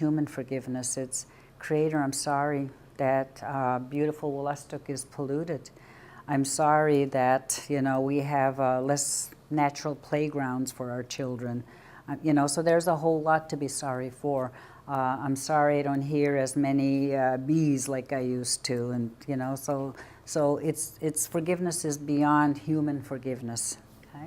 human forgiveness. It's, Creator, I'm sorry that beautiful Wolastoq is polluted. I'm sorry that, you know, we have less natural playgrounds for our children. You know, so there's a whole lot to be sorry for. I'm sorry I don't hear as many bees like I used to, and you know, so it's forgiveness is beyond human forgiveness. Okay,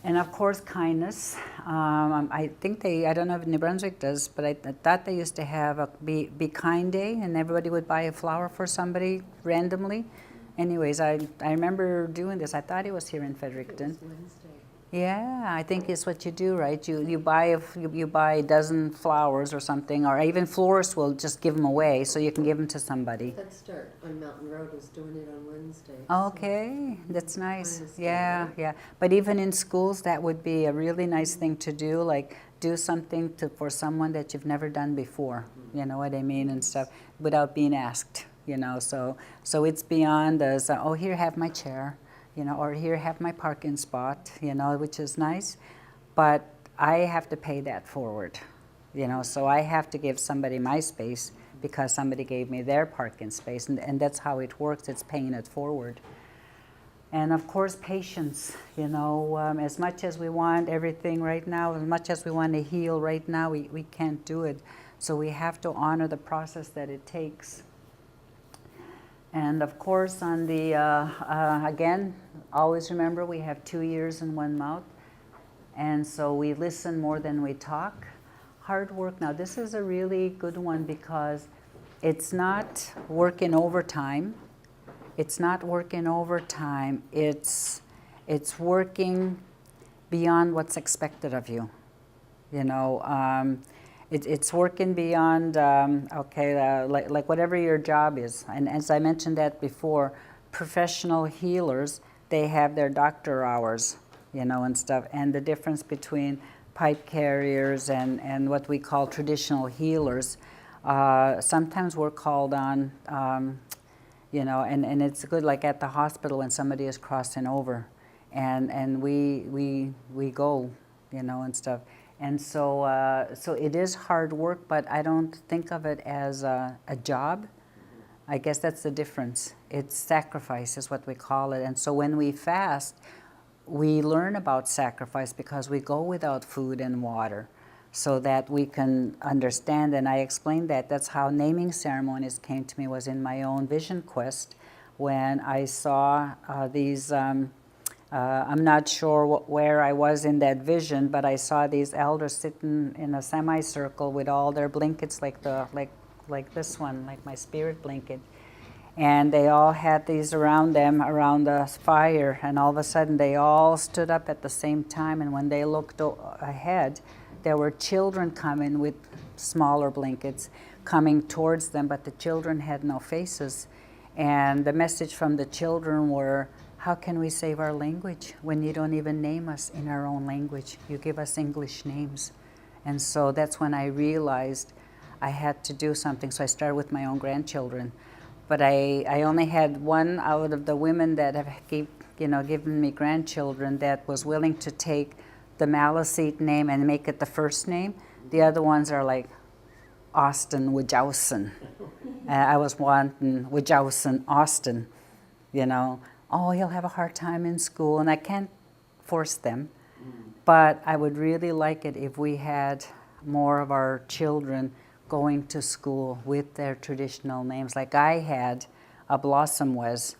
and of course kindness. I think I don't know if New Brunswick does, but I thought they used to have a Be Kind Day, and everybody would buy a flower for somebody randomly. Anyways, I remember doing this. I thought it was here in Fredericton. Yeah, I think it's what you do, right? You buy a dozen flowers or something, or even florists will just give them away, so you can give them to somebody. Head Start on Mountain Road is doing it on Wednesday. Okay, that's nice. Yeah, yeah. But even in schools, that would be a really nice thing to do, like do something for someone that you've never done before. You know what I mean, and stuff, without being asked. You know, so it's beyond us. Oh, here, have my chair. You know, or here, have my parking spot, you know, which is nice, but I have to pay that forward, you know, so I have to give somebody my space because somebody gave me their parking space, and that's how it works. It's paying it forward. And of course, patience, you know, as much as we want everything right now, as much as we want to heal right now, we can't do it. So we have to honor the process that it takes. And of course, on the, again, always remember we have 2 ears and 1 mouth. And so we listen more than we talk. Hard work. Now, this is a really good one because it's not working overtime. It's not working overtime. It's working beyond what's expected of you. You know, it's working beyond, like whatever your job is. And as I mentioned that before, professional healers, they have their doctor hours, you know, and stuff. And the difference between pipe carriers and what we call traditional healers, sometimes we're called on, you know, and it's good, like at the hospital when somebody is crossing over. And we go, you know, and stuff. And so, so it is hard work, but I don't think of it as a job. I guess that's the difference. It's sacrifice is what we call it. And so when we fast, we learn about sacrifice because we go without food and water so that we can understand. And I explained that. That's how naming ceremonies came to me, was in my own vision quest when I saw these I'm not sure where I was in that vision, but I saw these elders sitting in a semicircle with all their blankets, like this one, like my spirit blanket, and they all had these around them, around the fire, and all of a sudden they all stood up at the same time, and when they looked ahead, there were children coming with smaller blankets coming towards them, but the children had no faces, and the message from the children were, how can we save our language when you don't even name us in our own language? You give us English names. And so that's when I realized I had to do something. So I started with my own grandchildren. But I only had one out of the women that have given me grandchildren that was willing to take the Maliseet name and make it the first name. The other ones are like Austin Wajausen. I was wanting Wajausen Austin, you know. Oh, he'll have a hard time in school, and I can't force them. But I would really like it if we had more of our children going to school with their traditional names. Like I had, a Blossom was,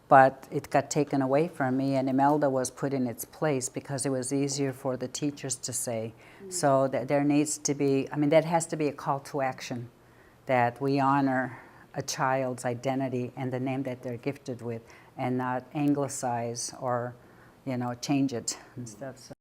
but it got taken away from me, and Imelda was put in its place because it was easier for the teachers to say. So that there needs to be, I mean, that has to be a call to action, that we honor a child's identity and the name that they're gifted with, and not anglicize or, you know, change it and stuff. So.